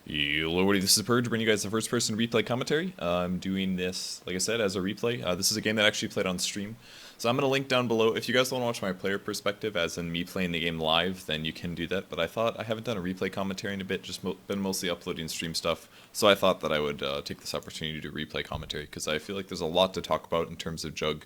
Hello, everybody. This is Purge, bringing you guys the first person replay commentary. I'm doing this, like I said, as a replay. This is a game that I actually played on stream. So I'm going to link down below. If you guys want to watch my player perspective, as in me playing the game live, then you can do that. But I thought I haven't done a replay commentary in a bit, just been mostly uploading stream stuff. So I thought that I would take this opportunity to replay commentary, because I feel like there's a lot to talk about in terms of Jugg.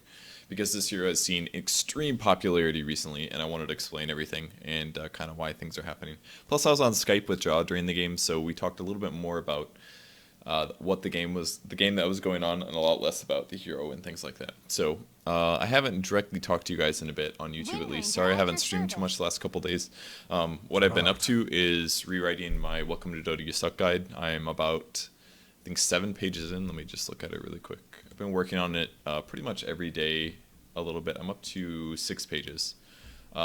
Because this hero has seen extreme popularity recently, and I wanted to explain everything and kind of why things are happening. Plus, I was on Skype with Jaw during the game, so we talked a little bit more about what the game that was going on, and a lot less about the hero and things like that. So I haven't directly talked to you guys in a bit on YouTube, at least. Sorry, I haven't streamed too much the last couple days. What I've been up to is rewriting my Welcome to Dota You Suck guide. I'm about, I think, 7 pages in. Let me just look at it really quick. I've been working on it pretty much every day a little bit. I'm up to 6 pages.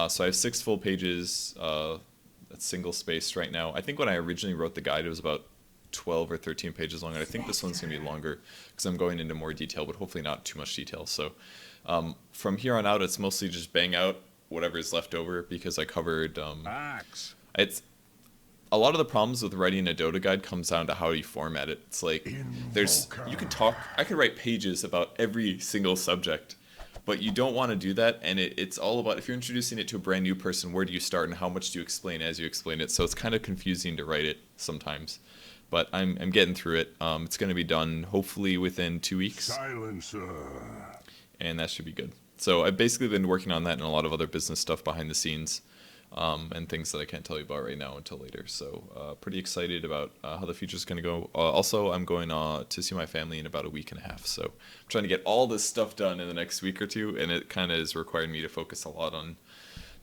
So I have 6 full pages, that's single spaced right now. I think when I originally wrote the guide, it was about 12 or 13 pages long, and I think this one's going to be longer because I'm going into more detail, but hopefully not too much detail. So from here on out, it's mostly just bang out whatever's left over, because I covered... it's a lot of the problems with writing a Dota guide comes down to how you format it. It's like, you can talk, I could write pages about every single subject, but you don't want to do that, and it's all about, if you're introducing it to a brand new person, where do you start and how much do you explain as you explain it? So it's kind of confusing to write it sometimes, but I'm getting through it. It's going to be done hopefully within 2 weeks. Silencer. And that should be good. So I've basically been working on that and a lot of other business stuff behind the scenes. And things that I can't tell you about right now until later. So pretty excited about how the future's going to go. Also, I'm going to see my family in about a week and a half. So I'm trying to get all this stuff done in the next week or two, and it kind of is requiring me to focus a lot on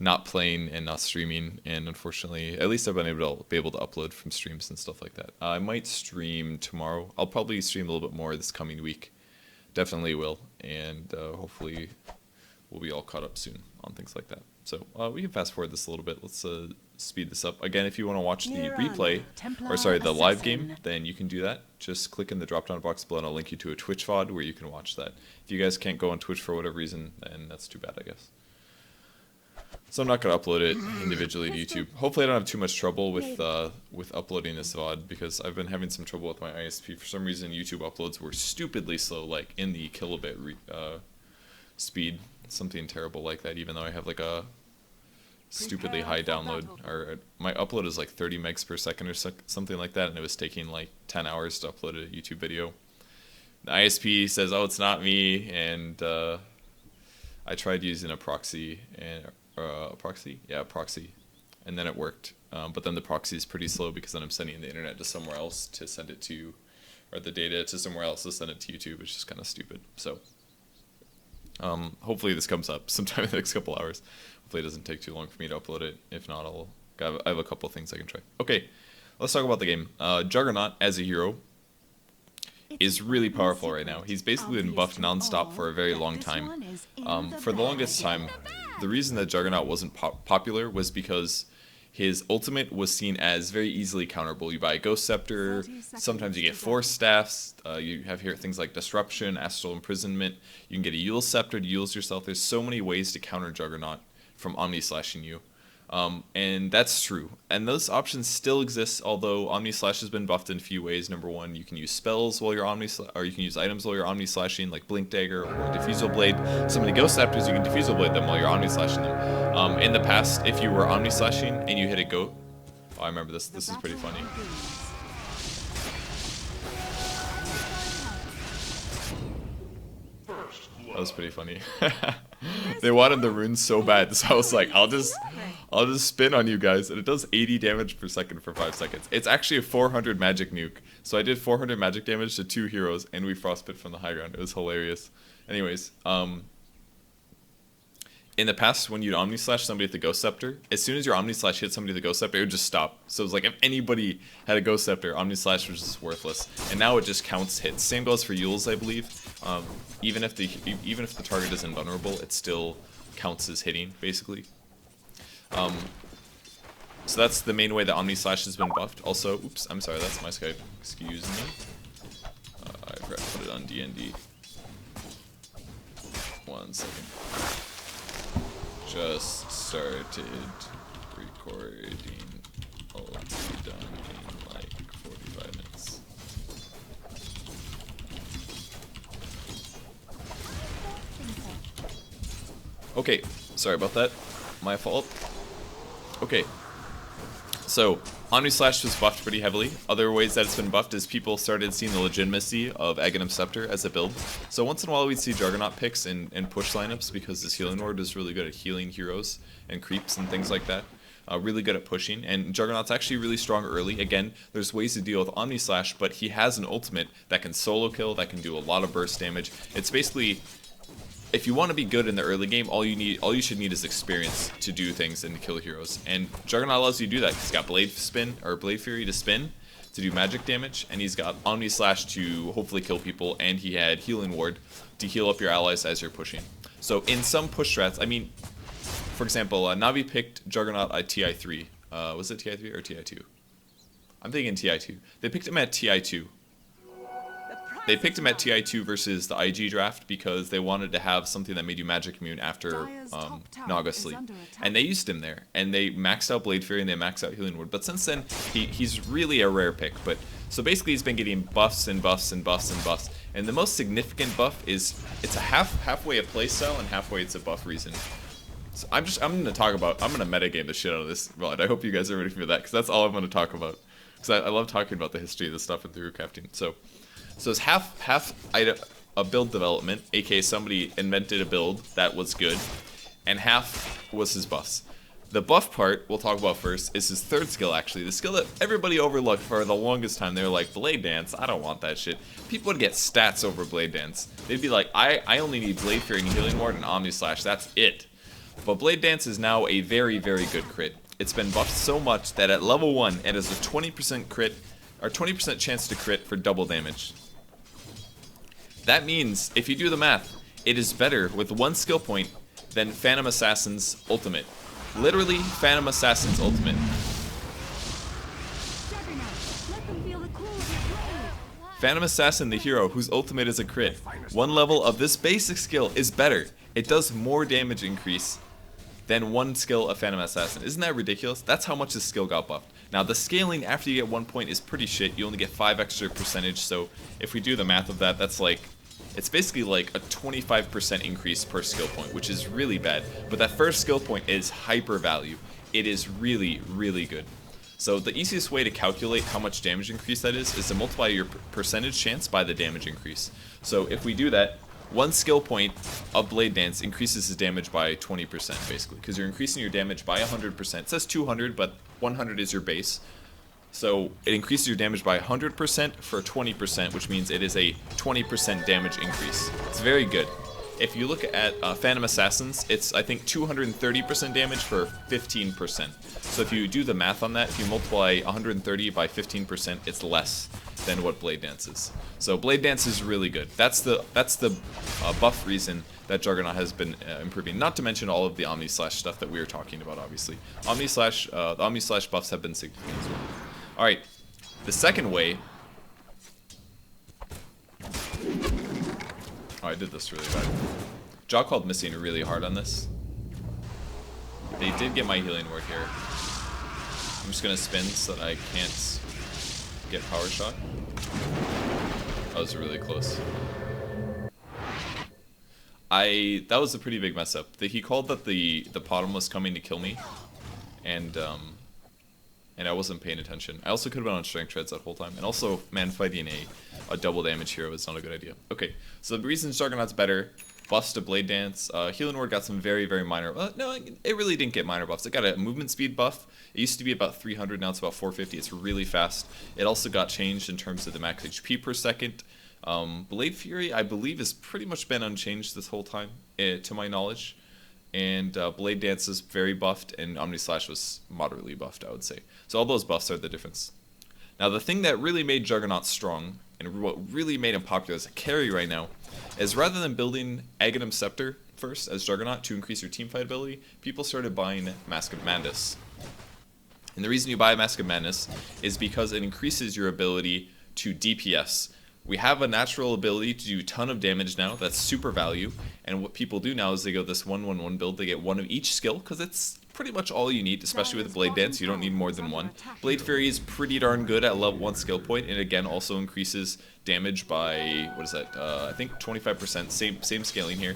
not playing and not streaming. And unfortunately, at least I've been able to upload from streams and stuff like that. I might stream tomorrow. I'll probably stream a little bit more this coming week. Definitely will. And hopefully we'll be all caught up soon on things like that. So we can fast forward this a little bit. Let's speed this up. Again, if you want to watch the replay, or sorry, the live game, then you can do that. Just click in the drop-down box below and I'll link you to a Twitch VOD where you can watch that. If you guys can't go on Twitch for whatever reason, then that's too bad, I guess. So I'm not going to upload it individually to YouTube. Hopefully I don't have too much trouble with uploading this VOD, because I've been having some trouble with my ISP. For some reason, YouTube uploads were stupidly slow, like in the kilobit speed. Something terrible like that, even though I have like a stupidly high download, or my upload is like 30 megs per second or something like that, and it was taking like 10 hours to upload a YouTube video. The ISP says, oh, it's not me, and I tried using a proxy, and a proxy, and then it worked, but then the proxy is pretty slow, because then I'm sending the internet to somewhere else to send it to, or the data to somewhere else to send it to YouTube, which is kind of stupid. So hopefully this comes up sometime in the next couple hours. Hopefully it doesn't take too long for me to upload it. If not, I have a couple of things I can try. Okay, let's talk about the game. Juggernaut as a hero is really powerful right now. He's basically been buffed non-stop for a very long time. For the longest time, the reason that Juggernaut wasn't popular was because his ultimate was seen as very easily counterable. You buy a Ghost Scepter, sometimes you get Force Staffs, you have here things like Disruption, Astral Imprisonment, you can get a Yule Scepter to Yules yourself. There's so many ways to counter Juggernaut from Omni-Slashing you. And that's true. And those options still exist, although Omni-Slash has been buffed in a few ways. Number one, you can use spells while you're or you can use items while you're Omni-Slashing, like Blink Dagger or Diffusal Blade. So many Ghost Scepters, you can Diffusal Blade them while you're Omni-Slashing them. In the past, if you were Omni-Slashing and you hit a goat... Oh, I remember this. This is pretty funny. That was pretty funny. They wanted the runes so bad, so I was like, I'll just spin on you guys, and it does 80 damage per second for 5 seconds. It's actually a 400 magic nuke, so I did 400 magic damage to 2 heroes, and we frostbit from the high ground. It was hilarious. Anyways, in the past, when you'd Omni-Slash somebody with the Ghost Scepter, as soon as your Omni-Slash hit somebody with the Ghost Scepter, it would just stop. So it was like, if anybody had a Ghost Scepter, Omni-Slash was just worthless. And now it just counts hits. Same goes for Yules, I believe. Even if the target is invulnerable, it still counts as hitting, basically. So that's the main way that Omni-Slash has been buffed. Also, oops, I'm sorry, that's my Skype. Excuse me. I forgot to put it on DND. 1 second. Just started recording. I'll be done in like 40 Okay, sorry about that. My fault. Okay. So, Omni Slash was buffed pretty heavily. Other ways that it's been buffed is people started seeing the legitimacy of Aghanim Scepter as a build. So once in a while we'd see Juggernaut picks in push lineups because this healing ward is really good at healing heroes and creeps and things like that. Really good at pushing, and Juggernaut's actually really strong early. Again, there's ways to deal with Omni Slash, but he has an ultimate that can solo kill, that can do a lot of burst damage. It's basically, if you want to be good in the early game, all you should need is experience to do things and to kill heroes. And Juggernaut allows you to do that. He's got Blade Spin or Blade Fury to spin to do magic damage, and he's got Omni Slash to hopefully kill people, and he had Healing Ward to heal up your allies as you're pushing. So in some push strats, I mean, for example, Navi picked Juggernaut at TI3. Was it TI3 or TI2? I'm thinking TI2. They picked him at TI2. They picked him at TI2 versus the IG draft because they wanted to have something that made you magic immune after Naga Sleep. And they used him there. And they maxed out Blade Fury and they maxed out Healing Ward. But since then, he's really a rare pick. But so basically he's been getting buffs and buffs and buffs and buffs. And the most significant buff is, it's a halfway a playstyle and halfway it's a buff reason. So I'm gonna metagame the shit out of this VOD. I hope you guys are ready for that, because that's all I'm gonna talk about. Because I love talking about the history of this stuff in through crafting. So it's half a build development, aka somebody invented a build that was good, and half was his buffs. The buff part we'll talk about first is his third skill, actually. The skill that everybody overlooked for the longest time. They were like, Blade Dance, I don't want that shit. People would get stats over Blade Dance. They'd be like, I only need Blade Fury and Healing Ward and Omni Slash, that's it. But Blade Dance is now a very, very good crit. It's been buffed so much that at level 1, it has a 20% crit, or 20% chance to crit for double damage. That means, if you do the math, it is better with one skill point than Phantom Assassin's ultimate. Literally, Phantom Assassin's ultimate. Phantom Assassin, the hero, whose ultimate is a crit. One level of this basic skill is better. It does more damage increase than one skill of Phantom Assassin. Isn't that ridiculous? That's how much this skill got buffed. Now, the scaling after you get 1 point is pretty shit. You only get 5 extra percentage, so if we do the math of that, that's like, it's basically like a 25% increase per skill point, which is really bad. But that first skill point is hyper value. It is really, really good. So the easiest way to calculate how much damage increase that is to multiply your percentage chance by the damage increase. So if we do that, one skill point of Blade Dance increases his damage by 20%, basically, because you're increasing your damage by 100%. It says 200, but 100 is your base. So it increases your damage by 100% for 20%, which means it is a 20% damage increase. It's very good. If you look at Phantom Assassins, it's, I think, 230% damage for 15%. So if you do the math on that, if you multiply 130 by 15%, it's less than what Blade Dance is. So Blade Dance is really good. That's the buff reason that Juggernaut has been improving. Not to mention all of the Omni Slash stuff that we were talking about, obviously. The Omni Slash buffs have been significant as well. Alright, the second way... Oh, I did this really bad. Jaw called missing really hard on this. They did get my healing ward here. I'm just gonna spin so that I can't get power shot. That was really close. That was a pretty big mess up. He called that the bottom was coming to kill me, and I wasn't paying attention. I also could have been on strength treads that whole time. And also, man, fighting a double damage hero is not a good idea. Okay, so the reason Juggernaut's better, buffs to Blade Dance. Healing Ward got some very, very minor... no, it really didn't get minor buffs. It got a movement speed buff. It used to be about 300, now it's about 450. It's really fast. It also got changed in terms of the max HP per second. Blade Fury, I believe, has pretty much been unchanged this whole time, to my knowledge. And Blade Dance is very buffed, and Omni Slash was moderately buffed, I would say. So all those buffs are the difference. Now, the thing that really made Juggernaut strong, and what really made him popular as a carry right now, is rather than building Aghanim Scepter first as Juggernaut to increase your teamfight ability, people started buying Mask of Madness. And the reason you buy Mask of Madness is because it increases your ability to DPS. We have a natural ability to do a ton of damage now. That's super value. And what people do now is they go this 1-1-1 build. They get one of each skill because it's pretty much all you need, especially with Blade Dance. You don't need more than one. Blade Fury is pretty darn good at level 1 skill point, and again also increases damage by, what is that, I think 25%, same scaling here.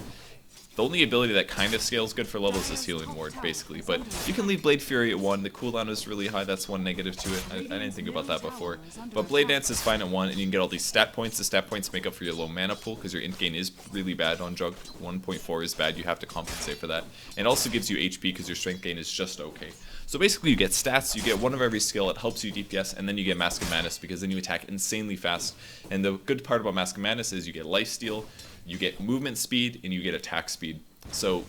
The only ability that kind of scales good for levels is Healing Ward, basically. But you can leave Blade Fury at 1. The cooldown is really high. That's one negative to it. I didn't think about that before. But Blade Dance is fine at 1, and you can get all these stat points. The stat points make up for your low mana pool, because your int gain is really bad on Jugg. 1.4 is bad. You have to compensate for that. And it also gives you HP, because your strength gain is just okay. So basically you get stats, you get one of every skill, it helps you DPS, and then you get Mask of Madness, because then you attack insanely fast. And the good part about Mask of Madness is you get lifesteal, you get movement speed, and you get attack speed. So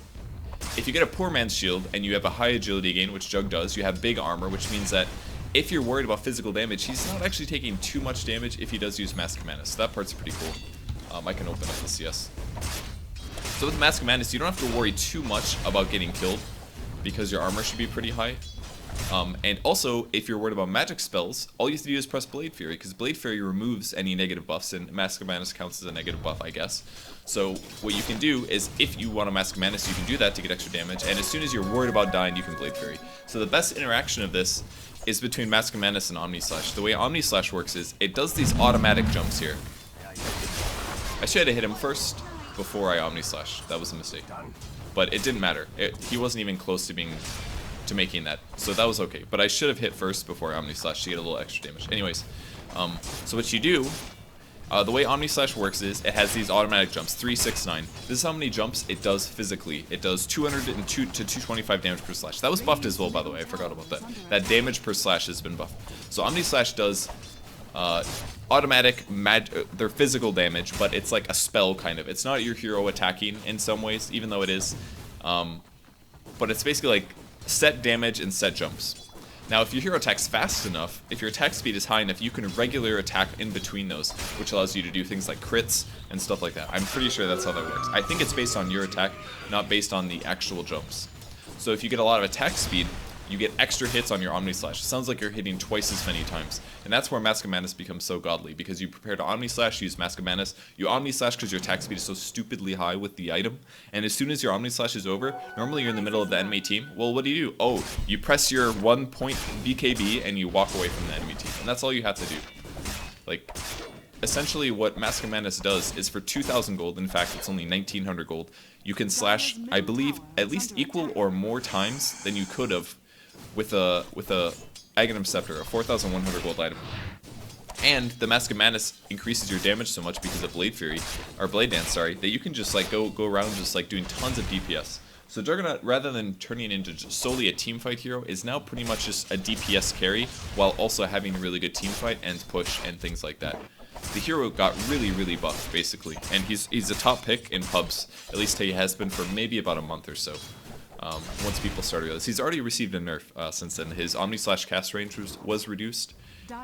if you get a poor man's shield and you have a high agility gain, which Jugg does, you have big armor, which means that if you're worried about physical damage, he's not actually taking too much damage if he does use Mask of Madness. So that part's pretty cool. I can open up the CS. So with Mask of Madness, you don't have to worry too much about getting killed, because your armor should be pretty high. And also, if you're worried about magic spells, all you have to do is press Blade Fury, because Blade Fury removes any negative buffs, and Mask of Madness counts as a negative buff, I guess. So what you can do is, if you want a Mask of Madness, you can do that to get extra damage, and as soon as you're worried about dying, you can Blade Fury. So the best interaction of this is between Mask of Madness and Omni Slash. The way Omni Slash works is, it does these automatic jumps here. I should have hit him first before I Omni Slash. That was a mistake. But it didn't matter. He wasn't even close to making that, so that was okay. But I should have hit first before I Omni Slash to get a little extra damage. Anyways, so what you do, the way Omni Slash works is it has these automatic jumps, 3, 6, 9. This is how many jumps it does physically. It does 202 to 225 damage per slash. That was buffed as well, by the way. I forgot about that. That damage per slash has been buffed. So Omni Slash does automatic they're physical damage, but it's like a spell kind of. It's not your hero attacking in some ways, even though it is. But it's basically like set damage and set jumps. Now, if your hero attacks fast enough, if your attack speed is high enough, you can regular attack in between those, which allows you to do things like crits and stuff like that. I'm pretty sure that's how that works. I think it's based on your attack, not based on the actual jumps. So if you get a lot of attack speed, you get extra hits on your Omni Slash. It sounds like you're hitting twice as many times. And that's where Mask of Madness becomes so godly, because you prepare to Omni Slash, use Mask of Madness, you Omni Slash because your attack speed is so stupidly high with the item, and as soon as your Omni Slash is over, normally you're in the middle of the enemy team. Well, what do? Oh, you press your 1 point BKB and you walk away from the enemy team. And that's all you have to do. Like, essentially what Mask of Madness does is for 2,000 gold, in fact it's only 1,900 gold, you can slash, I believe, at least equal or more times than you could have with a Aghanim Scepter, a 4,100 gold item. And the Mask of Madness increases your damage so much because of Blade Fury, or Blade Dance, sorry, that you can just like go around just like doing tons of DPS. So Juggernaut, rather than turning into just solely a teamfight hero, is now pretty much just a DPS carry, while also having a really good teamfight and push and things like that. The hero got really buffed, basically, and he's a top pick in pubs. At least he has been for maybe about a month or so. Once people started realizing, he's already received a nerf since then. His Omni Slash cast range was reduced,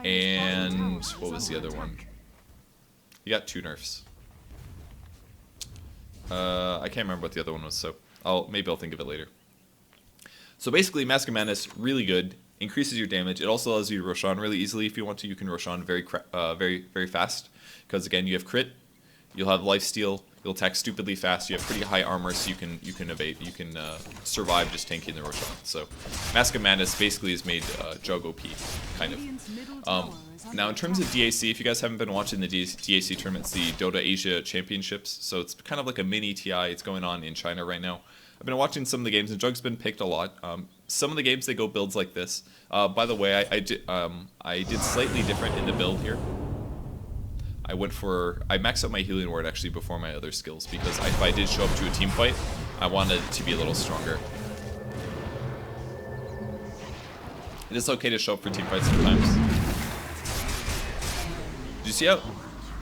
and what was the other one? He got 2 nerfs. I can't remember what the other one was, so maybe I'll think of it later. So basically, Mask of Madness, really good, increases your damage. It also allows you to Roshan really easily if you want to. You can Roshan very fast, because again, you have crit, you'll have lifesteal, you'll attack stupidly fast, you have pretty high armor, so you can evade, you can survive just tanking the Roshan. So Mask of Madness basically has made Jugg OP, kind of. Now in terms of DAC, if you guys haven't been watching the DAC tournaments, the Dota Asia Championships, so it's kind of like a mini TI, it's going on in China right now. I've been watching some of the games, and Jugg's been picked a lot. Some of the games, they go builds like this. By the way, I did slightly different in the build here. I maxed out my healing ward actually before my other skills, because if I did show up to a team fight, I wanted it to be a little stronger. It is okay to show up for team fights sometimes. Did you see how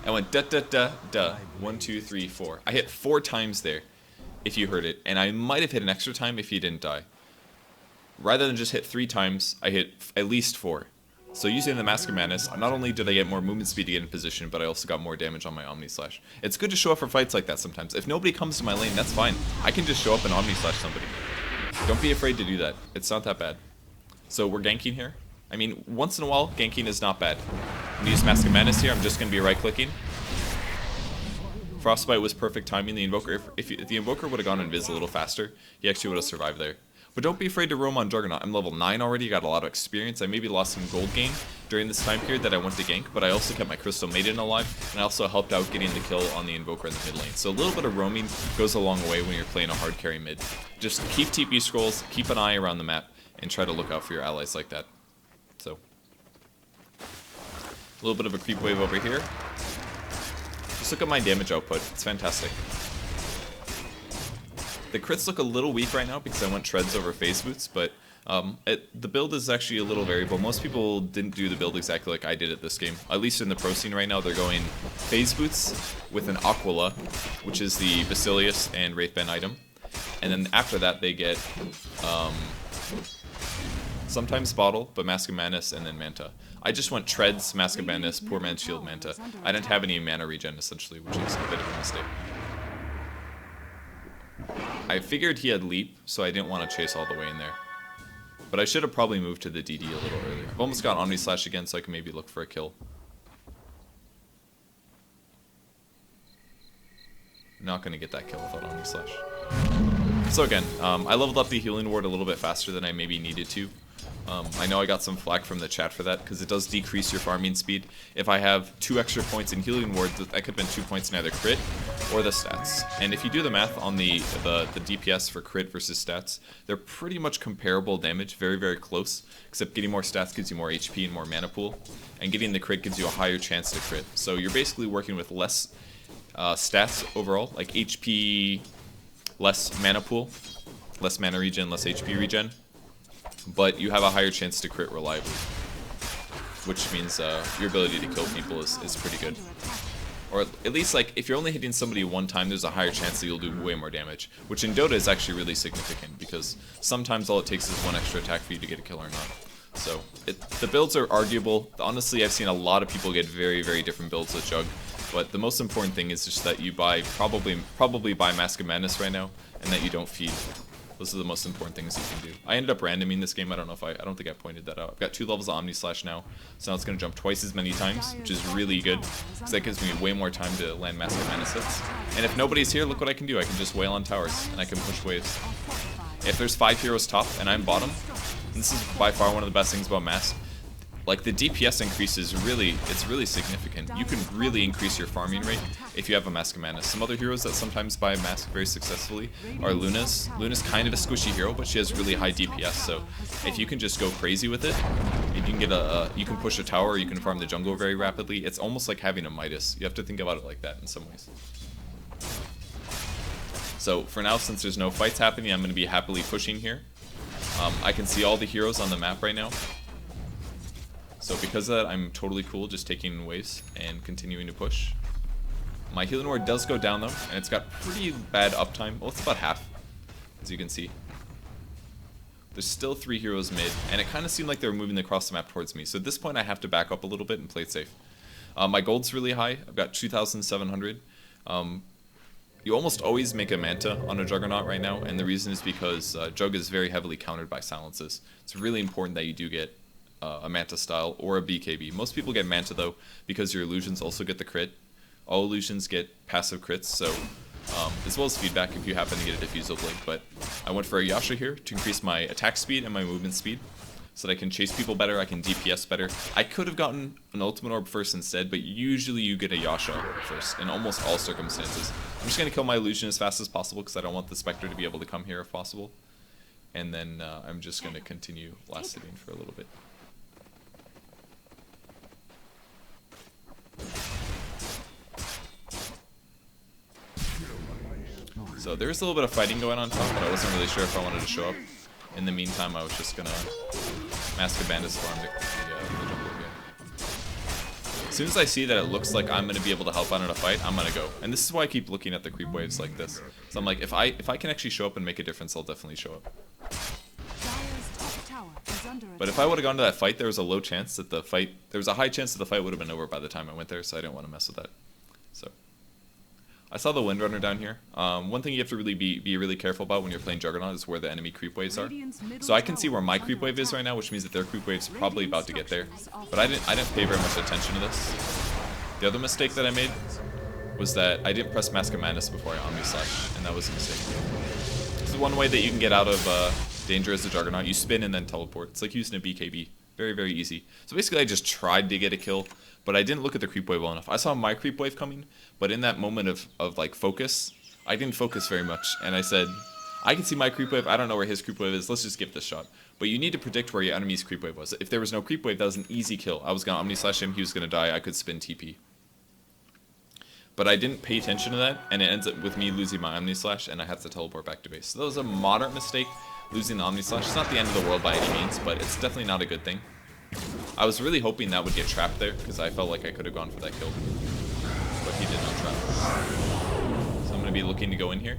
I went da da da da 1 2 3 4? I hit 4 times there, if you heard it, and I might have hit an extra time if he didn't die. Rather than just hit 3 times, I hit at least 4. So using the Mask of Madness, not only did I get more movement speed to get in position, but I also got more damage on my Omni Slash. It's good to show up for fights like that sometimes. If nobody comes to my lane, that's fine. I can just show up and Omni Slash somebody. Don't be afraid to do that. It's not that bad. So we're ganking here. I mean, once in a while, ganking is not bad. I'm going to use Mask of Madness here. I'm just going to be right-clicking. Frostbite was perfect timing. The Invoker, if the Invoker would have gone invis a little faster, he actually would have survived there. But don't be afraid to roam on Juggernaut. I'm level 9 already, got a lot of experience. I maybe lost some gold gain during this time period that I went to gank, but I also kept my Crystal Maiden alive, and I also helped out getting the kill on the Invoker in the mid lane. So a little bit of roaming goes a long way when you're playing a hard carry mid. Just keep TP scrolls, keep an eye around the map, and try to look out for your allies like that. So, a little bit of a creep wave over here. Just look at my damage output, it's fantastic. The crits look a little weak right now because I went treads over phase boots, but the build is actually a little variable. Most people didn't do the build exactly like I did at this game. At least in the pro scene right now, they're going phase boots with an Aquila, which is the Basilius and Wraithband item. And then after that, they get sometimes Bottle, but Mask of Madness, and then Manta. I just went treads, Mask of Madness, Poor Man's Shield, Manta. I didn't have any mana regen, essentially, which is a bit of a mistake. I figured he had leap, so I didn't want to chase all the way in there. But I should have probably moved to the DD a little earlier. I've almost got Omni Slash again, so I can maybe look for a kill. Not going to get that kill without Omni Slash. So again, I leveled up the healing ward a little bit faster than I maybe needed to. I know I got some flack from the chat for that, because it does decrease your farming speed. If I have 2 extra points in healing ward, that could have been 2 points in either crit or the stats. And if you do the math on the DPS for crit versus stats, they're pretty much comparable damage, very, very close, except getting more stats gives you more HP and more mana pool, and getting the crit gives you a higher chance to crit. So you're basically working with less stats overall, like HP, less mana pool, less mana regen, less HP regen, but you have a higher chance to crit reliably, which means your ability to kill people is pretty good. Or at least, like, if you're only hitting somebody one time, there's a higher chance that you'll do way more damage, which in Dota is actually really significant, because sometimes all it takes is one extra attack for you to get a kill or not. So, the builds are arguable. Honestly, I've seen a lot of people get very, very different builds with Jugg, but the most important thing is just that you probably buy Mask of Madness right now, and that you don't feed. Those are the most important things you can do. I ended up randoming this game. I don't know if I don't think I pointed that out. I've got 2 levels of Omni Slash now, so now it's going to jump twice as many times, which is really good, because that gives me way more time to land Mask of Madness hits. And if nobody's here, look what I can do. I can just wail on towers, and I can push waves. If there's 5 heroes top, and I'm bottom, and this is by far one of the best things about Mask, like, the DPS increase is really significant. You can really increase your farming rate if you have a Mask of Madness. Some other heroes that sometimes buy Mask very successfully are Luna's. Luna's kind of a squishy hero, but she has really high DPS, so if you can just go crazy with it, if you can get you can push a tower, you can farm the jungle very rapidly. It's almost like having a Midas. You have to think about it like that in some ways. So for now, since there's no fights happening, I'm going to be happily pushing here. I can see all the heroes on the map right now. So because of that, I'm totally cool just taking waves and continuing to push. My healing ward does go down though, and it's got pretty bad uptime. Well, it's about half, as you can see. There's still 3 heroes mid, and it kind of seemed like they were moving across the map towards me. So at this point, I have to back up a little bit and play it safe. My gold's really high. I've got 2,700. You almost always make a Manta on a Juggernaut right now, and the reason is because Jugg is very heavily countered by silences. It's really important that you do get a Manta style or a BKB. Most people get Manta though, because your illusions also get the crit. All illusions get passive crits, so as well as feedback if you happen to get a diffuse of Blink. But I went for a Yasha here to increase my attack speed and my movement speed, so that I can chase people better, I can DPS better. I could have gotten an Ultimate Orb first instead, but usually you get a Yasha first in almost all circumstances. I'm just going to kill my illusion as fast as possible because I don't want the Spectre to be able to come here if possible. And then I'm just going to continue last hitting for a little bit. So there's a little bit of fighting going on top, but I wasn't really sure if I wanted to show up. In the meantime, I was just gonna Mask of Bandits farm the jungle again. As soon as I see that it looks like I'm gonna be able to help out in a fight, I'm gonna go. And this is why I keep looking at the creep waves like this. So I'm like, if I can actually show up and make a difference, I'll definitely show up. But if I would have gone to that fight, there was a low chance that the fight, there was a high chance that the fight would have been over by the time I went there, so I didn't want to mess with that. So I saw the Windrunner down here. One thing you have to really be really careful about when you're playing Juggernaut is where the enemy creep waves are. So I can see where my creep wave is right now, which means that their creep wave's probably about to get there. But I didn't pay very much attention to this. The other mistake that I made was that I didn't press Mask of Madness before I Omni Slash, and that was a mistake. This is one way that you can get out of Danger as a Juggernaut. You spin and then teleport. It's like using a BKB. Very, very easy. So basically I just tried to get a kill, but I didn't look at the creep wave well enough. I saw my creep wave coming, but in that moment of like focus, I didn't focus very much. And I said, I can see my creep wave. I don't know where his creep wave is. Let's just give this shot. But you need to predict where your enemy's creep wave was. If there was no creep wave, that was an easy kill. I was going to Omni Slash him. He was going to die. I could spin TP. But I didn't pay attention to that, and it ends up with me losing my Omni Slash, and I have to teleport back to base. So that was a moderate mistake, losing the Omni Slash. It's not the end of the world by any means, but it's definitely not a good thing. I was really hoping that would get trapped there, because I felt like I could have gone for that kill. But he did not trap. So I'm going to be looking to go in here.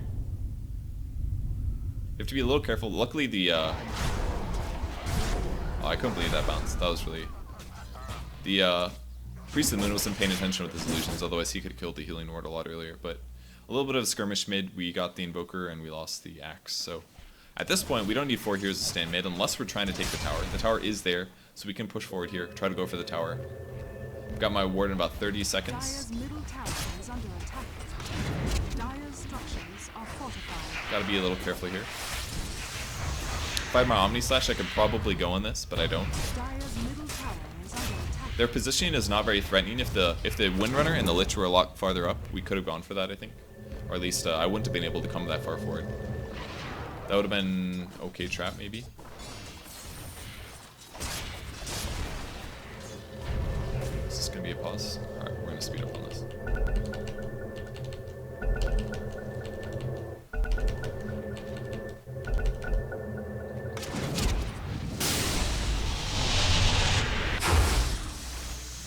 You have to be a little careful. Luckily the... Oh, I couldn't believe that bounce. That was really... The Priest of the Moon wasn't paying attention with his illusions, otherwise he could have killed the healing ward a lot earlier. But a little bit of a skirmish mid, we got the Invoker and we lost the Axe. So at this point, we don't need 4 heroes to stand mid unless we're trying to take the tower. The tower is there, so we can push forward here, try to go for the tower. Got my ward in about 30 seconds. Dire's middle tower is under attack. Dire's structures are fortified. Gotta be a little careful here. If I had my Omni Slash, I could probably go on this, but I don't. Dire's middle tower is under attack. Their positioning is not very threatening. If the Windrunner and the Lich were a lot farther up, we could have gone for that, I think. Or at least I wouldn't have been able to come that far forward. That would have been okay trap, maybe. Is this going to be a pause? Alright, we're going to speed up on this.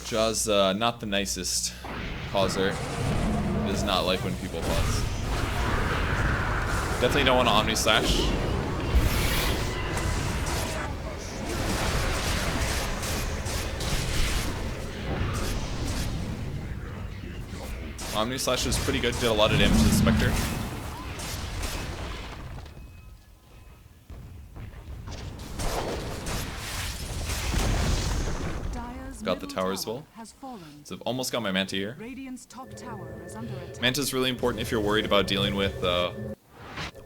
Jaw's not the nicest pauser. Does not like when people pause. Definitely don't want to Omni Slash. Omni Slash was pretty good, did a lot of damage to the Spectre. Got the tower as well. So I've almost got my Manta here. Radiant's top tower is under attack. Manta's really important if you're worried about dealing with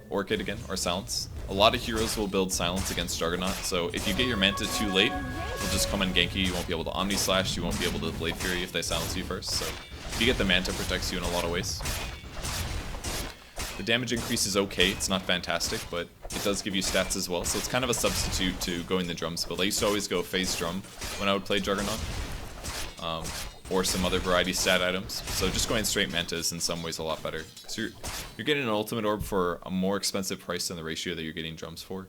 Orchid again, or Silence. A lot of heroes will build Silence against Juggernaut, so if you get your Manta too late, they'll just come and gank you. You won't be able to Omni Slash, you won't be able to Blade Fury if they silence you first. So if you get the Manta, it protects you in a lot of ways. The damage increase is okay, it's not fantastic, but it does give you stats as well, so it's kind of a substitute to going the drums build. I used to always go phase drum when I would play Juggernaut, or some other variety stat items. So just going straight Manta is in some ways a lot better, because you're getting an ultimate orb for a more expensive price than the ratio that you're getting drums for,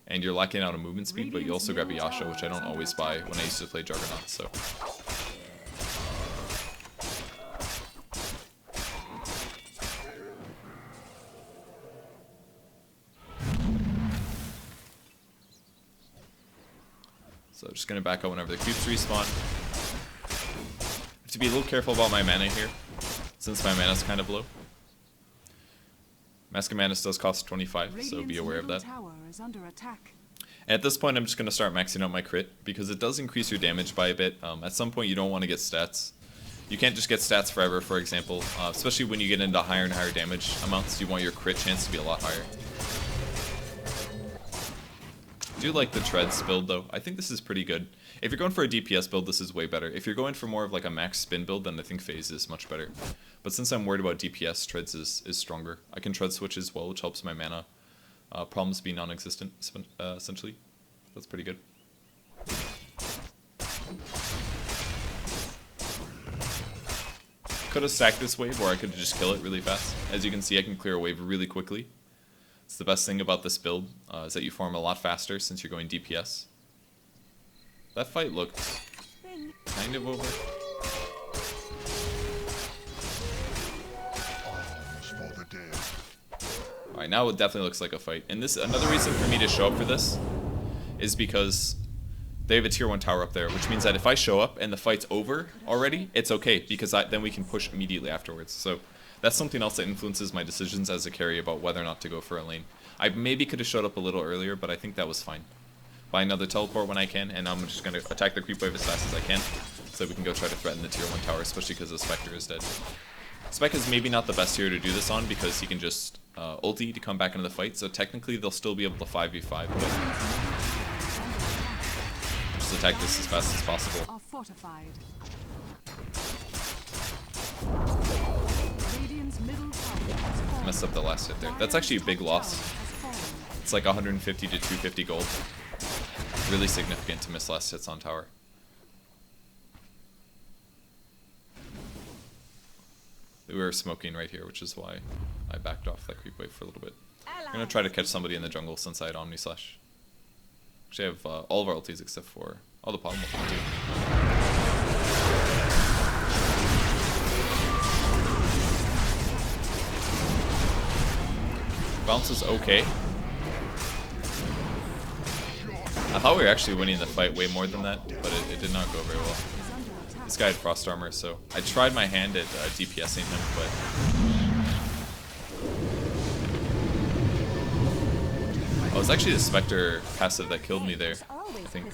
and you're lacking out on movement speed, but you also grab a Yasha, which I don't always buy when I used to play Juggernaut, so... So just gonna back up whenever the cubes respawn. Have to be a little careful about my mana here, since my mana's kind of low. Mask of Manus does cost 25, so be aware of that. And at this point, I'm just gonna start maxing out my crit, because it does increase your damage by a bit. At some point, you don't want to get stats. You can't just get stats forever, for example, especially when you get into higher and higher damage amounts. You want your crit chance to be a lot higher. I do like the treads build though. I think this is pretty good. If you're going for a DPS build, this is way better. If you're going for more of like a max spin build, then I think phase is much better. But since I'm worried about DPS, treads is stronger. I can tread switch as well, which helps my mana problems be non-existent, essentially. That's pretty good. Could have stacked this wave, or I could just kill it really fast. As you can see, I can clear a wave really quickly. It's the best thing about this build, is that you farm a lot faster since you're going DPS. That fight looked kind of over. Alright, now it definitely looks like a fight. And this, another reason for me to show up for this is because they have a tier 1 tower up there, which means that if I show up and the fight's over already, it's okay, because then we can push immediately afterwards. So that's something else that influences my decisions as a carry about whether or not to go for a lane. I maybe could have showed up a little earlier, but I think that was fine. Buy another teleport when I can, and I'm just going to attack the creep wave as fast as I can, so that we can go try to threaten the tier 1 tower, especially because the Spectre is dead. Spec is maybe not the best hero to do this on, because he can just ulti to come back into the fight, so technically they'll still be able to 5v5, but just attack this as fast as possible. Are fortified. Radiant's middle tower has fallen. Messed up the last hit there. That's actually a big Top loss. tower has fallen. It's like 150 to 250 gold. Really significant to miss last hits on tower. We were smoking right here, which is why I backed off that creep wave for a little bit. I'm gonna try to catch somebody in the jungle since I had Omni Slash. Actually, I have all of our ultis except for all the bottom ulti too. Bounce is okay. I thought we were actually winning the fight way more than that, but it did not go very well. Is under attack. This guy had frost armor, so I tried my hand at DPSing him, but oh, it was actually the Spectre passive that killed me there. I think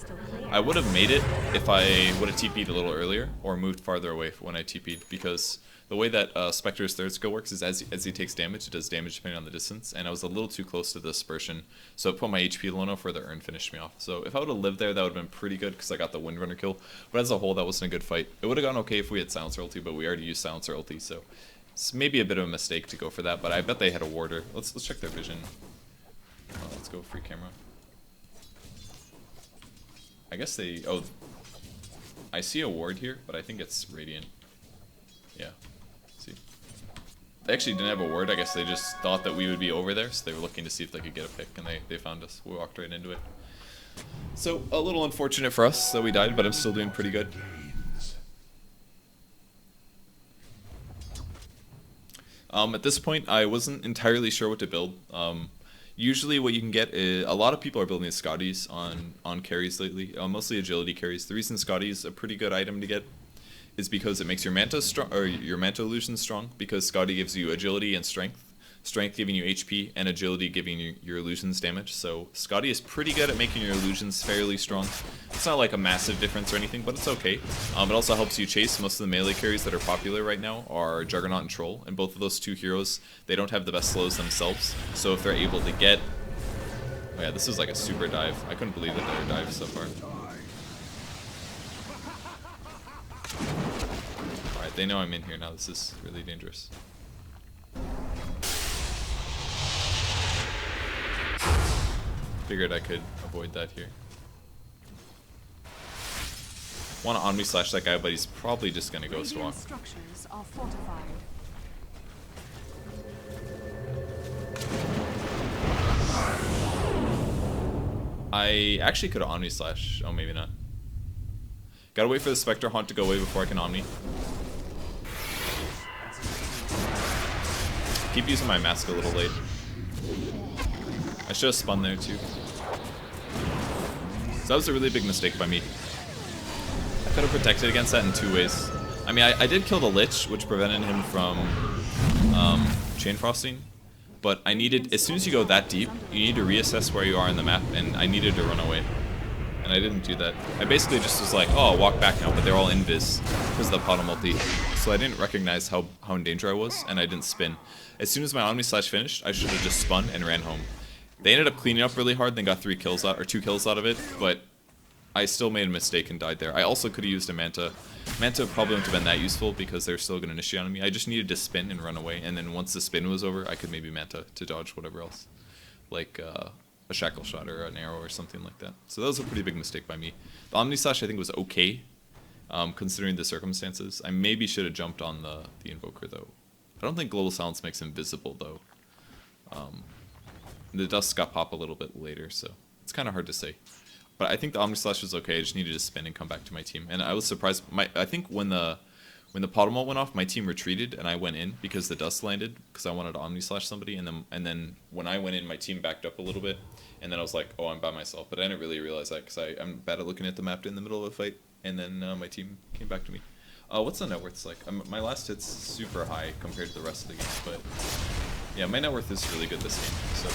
I would have made it if I would have TP'd a little earlier or moved farther away when I TP'd, because the way that Spectre's third skill works is as he takes damage, it does damage depending on the distance, and I was a little too close to the dispersion, so it put my HP low enough where the urn finished me off. So if I would have lived there, that would have been pretty good because I got the Windrunner kill, but as a whole, that wasn't a good fight. It would have gone okay if we had Silencer ulti, but we already used Silencer ulti, so it's maybe a bit of a mistake to go for that, but I bet they had a warder. Let's check their vision. Let's go free camera. I guess they... oh, I see a ward here, but I think it's Radiant. Yeah. See. They actually didn't have a ward. I guess they just thought that we would be over there, so they were looking to see if they could get a pick, and they found us. We walked right into it. So, a little unfortunate for us that we died, but I'm still doing pretty good. At this point, I wasn't entirely sure what to build. Usually what you can get is, a lot of people are building Scotties on carries lately, mostly agility carries. The reason Scotty is a pretty good item to get is because it makes your Manta strong, or your Manta illusion strong, because Scotty gives you agility and strength. Strength giving you HP, and agility giving you your illusions damage. So Scotty is pretty good at making your illusions fairly strong. It's not like a massive difference or anything, but it's okay. It also helps you chase. Most of the melee carries that are popular right now are Juggernaut and Troll, and both of those two heroes, they don't have the best slows themselves. So if they're able to get... oh yeah, this is like a super dive. I couldn't believe that they were dived so far. Alright, they know I'm in here now. This is really dangerous. Figured I could avoid that here. Want to Omni Slash that guy, but he's probably just gonna Ghost Walk. Radiant structures are fortified. I actually could have Omni Slash. Oh, maybe not. Gotta wait for the Spectre Haunt to go away before I can Omni. Keep using my mask a little late. I should have spun there too. So that was a really big mistake by me. I could have protected against that in two ways. I mean, I did kill the Lich, which prevented him from chain frosting. But I needed, as soon as you go that deep, you need to reassess where you are in the map, and I needed to run away. And I didn't do that. I basically just was like, oh, I'll walk back now, but they're all invis because of the Potter multi. So I didn't recognize how in danger I was, and I didn't spin. As soon as my Omni Slash finished, I should have just spun and ran home. They ended up cleaning up really hard, then got 2 kills out of it, but I still made a mistake and died there. I also could have used a Manta. Manta probably wouldn't have been that useful because they're still going to initiate on me. I just needed to spin and run away, and then once the spin was over, I could maybe Manta to dodge whatever else. Like a Shackle Shot or an arrow or something like that. So that was a pretty big mistake by me. The Omni Slash I think was okay, considering the circumstances. I maybe should have jumped on the Invoker though. I don't think Global Silence makes him visible though. The dust got popped a little bit later, so it's kind of hard to say. But I think the Omni Slash was okay. I just needed to spin and come back to my team. And I was surprised. I think when the Potamol went off, my team retreated and I went in because the dust landed because I wanted to Omni Slash somebody. And then when I went in, my team backed up a little bit. And then I was like, oh, I'm by myself. But I didn't really realize that because I'm bad at looking at the map in the middle of a fight. And then my team came back to me. What's the net worth like? My last hit's super high compared to the rest of the games, but yeah, my net worth is really good this game. So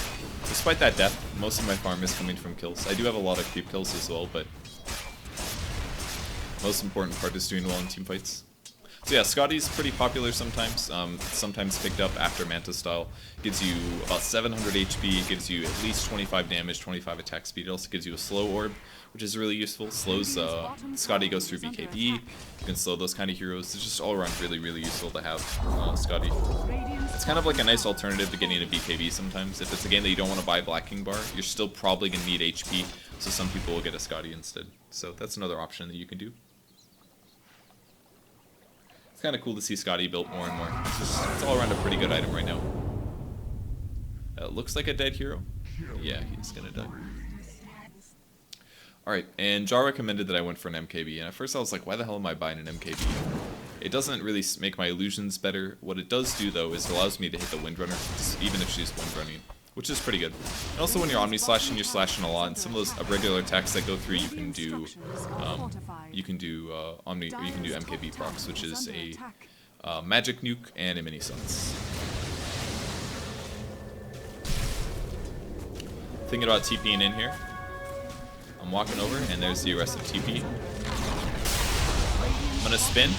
despite that death, most of my farm is coming from kills. I do have a lot of creep kills as well, but most important part is doing well in team fights. So yeah, Scotty's pretty popular sometimes. Sometimes picked up after Manta style. Gives you about 700 HP, gives you at least 25 damage, 25 attack speed. It also gives you a slow orb, which is really useful. Slows, Scotty goes through BKB. You can slow those kind of heroes. It's just all around really, really useful to have Scotty. It's kind of like a nice alternative to getting a BKB sometimes. If it's a game that you don't want to buy Black King Bar, you're still probably going to need HP, so some people will get a Scotty instead. So that's another option that you can do. It's kind of cool to see Scotty built more and more. It's all around a pretty good item right now. Looks like a dead hero. Yeah, he's gonna die. Alright, and Jar recommended that I went for an MKB, and at first I was like, why the hell am I buying an MKB? It doesn't really make my illusions better. What it does do, though, is it allows me to hit the Windrunner, even if she's Windrunning, which is pretty good. And also when you're Omni Slashing, you're slashing a lot, and some of those regular attacks that go through, you can do Omni, or you can do MKB procs, which is a magic nuke and a mini suns. Thinking about TPing in here. I'm walking over, and there's the arrested TP. I'm gonna spin,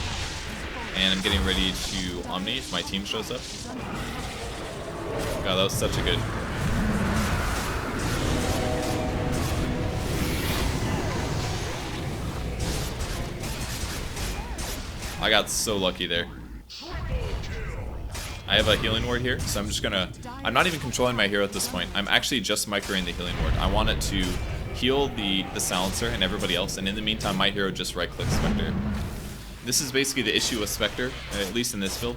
and I'm getting ready to Omni if my team shows up. God, that was such a good. I got so lucky there. I have a healing ward here, so I'm just gonna... I'm not even controlling my hero at this point. I'm actually just microing the healing ward. I want it to heal the silencer and everybody else, and in the meantime, my hero just right-clicks Spectre. This is basically the issue with Spectre, at least in this build.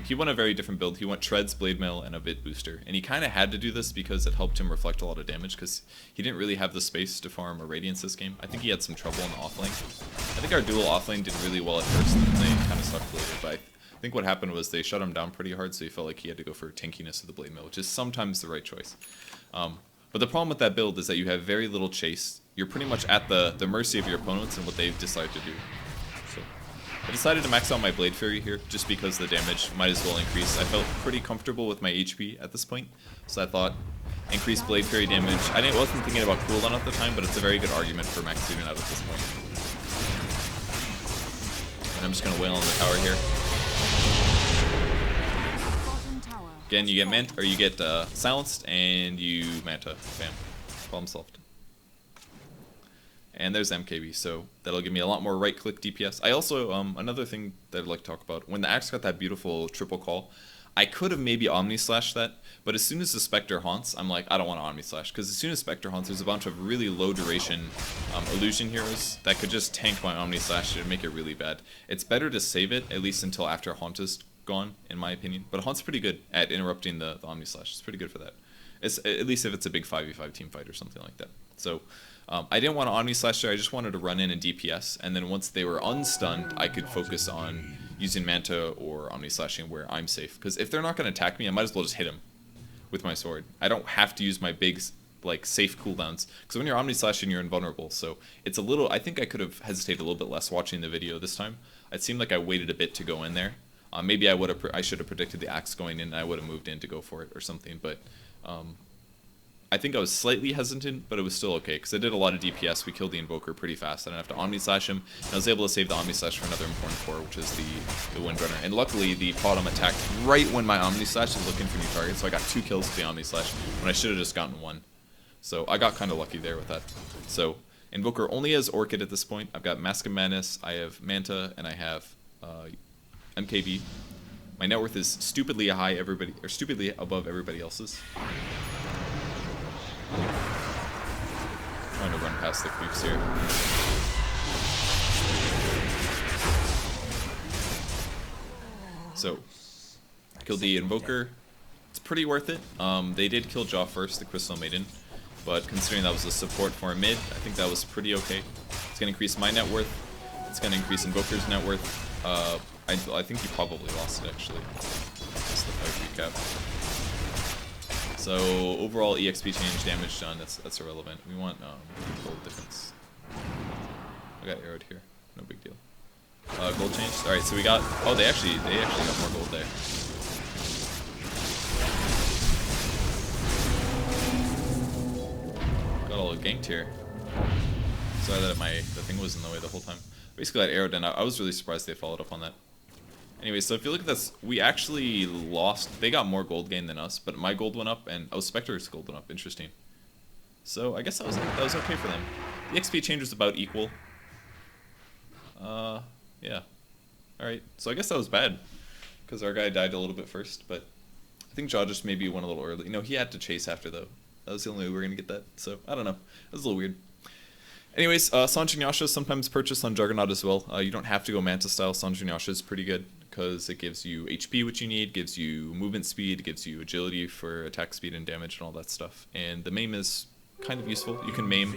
He went a very different build. He went Treads, Blade Mail, and a Bit Booster. And he kind of had to do this because it helped him reflect a lot of damage, because he didn't really have the space to farm a Radiance this game. I think he had some trouble in the offlane. I think our dual offlane did really well at first, and they kind of sucked later. But I think what happened was they shut him down pretty hard, so he felt like he had to go for tankiness of the Blade Mail, which is sometimes the right choice. But the problem with that build is that you have very little chase. You're pretty much at the mercy of your opponents and what they decide to do. So I decided to max out my Blade Fury here, just because the damage might as well increase. I felt pretty comfortable with my HP at this point, so I thought increased Blade Fury damage. I wasn't thinking about cooldown at the time, but it's a very good argument for maxing it out at this point. And I'm just going to wail on the tower here. Again, you get silenced, and you Manta. Bam. Problem solved. And there's MKB, so that'll give me a lot more right-click DPS. I also, another thing that I'd like to talk about, when the Axe got that beautiful triple call, I could have maybe Omni-Slashed that, but as soon as the Spectre haunts, I'm like, I don't want to Omni-Slash, because as soon as Spectre haunts, there's a bunch of really low-duration illusion heroes that could just tank my Omni-Slash and make it really bad. It's better to save it, at least until after Haunt is gone, in my opinion, but Haunt's pretty good at interrupting the Omni-Slash. It's pretty good for that. It's, at least if it's a big 5v5 team fight or something like that. So I didn't want to Omni-Slash there, I just wanted to run in and DPS, and then once they were unstunned, I could focus on using Manta or Omni-Slashing where I'm safe. Because if they're not going to attack me, I might as well just hit them with my sword. I don't have to use my big, like, safe cooldowns. Because when you're Omni-Slashing, you're invulnerable, so it's a little... I think I could have hesitated a little bit less watching the video this time. It seemed like I waited a bit to go in there. Maybe I should have predicted the Axe going in, and I would have moved in to go for it or something, but... I think I was slightly hesitant, but it was still okay, because I did a lot of DPS. We killed the Invoker pretty fast. I didn't have to Omni-Slash him, and I was able to save the Omni-Slash for another important core, which is the Windrunner. And luckily, the Potom attacked right when my Omni-Slash is looking for new targets, so I got 2 kills with the Omni-Slash, when I should have just gotten 1. So I got kind of lucky there with that. So Invoker only has Orchid at this point. I've got Mask of Madness, I have Manta, and I have MKB. My net worth is stupidly stupidly above everybody else's. Trying to run past the creeps here. So, killed the Invoker. It's pretty worth it. They did kill Jaw first, the Crystal Maiden, but considering that was a support for a mid, I think that was pretty okay. It's going to increase my net worth. It's going to increase Invoker's net worth. I think he probably lost it, actually. That's the fight recap. So overall EXP change, damage done, that's irrelevant. We want gold difference. I got arrowed here, no big deal. Gold change. All right, so we got. Oh, they actually got more gold there. Got all ganked here. Sorry that the thing was in the way the whole time. Basically, got arrowed, and I was really surprised they followed up on that. Anyway, so if you look at this, we actually lost. They got more gold gain than us, but my gold went up, and Spectre's gold went up. Interesting. So I guess that was okay for them. The XP change was about equal. Yeah. All right. So I guess that was bad, because our guy died a little bit first, but I think Jaw just maybe went a little early. No, he had to chase after though. That was the only way we were gonna get that. So I don't know. That was a little weird. Anyways, Sanjin Yasha is sometimes purchased on Juggernaut as well. You don't have to go Manta style. Sanjin Yasha is pretty good because it gives you HP, which you need, gives you movement speed, gives you agility for attack speed and damage and all that stuff. And the maim is kind of useful. You can maim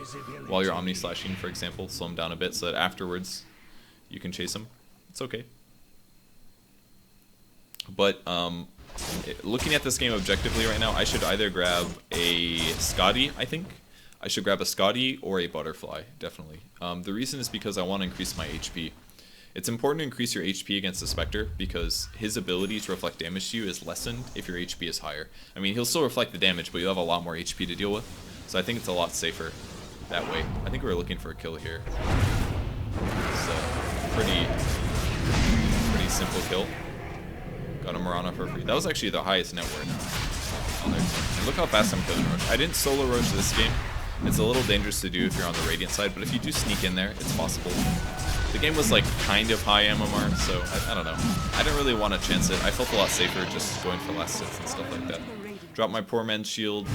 while you're Omni slashing, for example, slow him down a bit so that afterwards you can chase him. It's okay. But looking at this game objectively right now, I should either grab a Scotty, I think. I should grab a Scotty or a Butterfly, definitely. The reason is because I want to increase my HP. It's important to increase your HP against the Spectre because his ability to reflect damage to you is lessened if your HP is higher. I mean, he'll still reflect the damage, but you'll have a lot more HP to deal with. So I think it's a lot safer that way. I think we were looking for a kill here. So, pretty simple kill. Got a Mirana for free. That was actually the highest net worth on there. And look how fast I'm killing Roche. I didn't solo Roche this game. It's a little dangerous to do if you're on the Radiant side, but if you do sneak in there, it's possible. The game was like kind of high MMR, so I don't know. I didn't really want to chance it. I felt a lot safer just going for last hits and stuff like that. Drop my poor man's shield.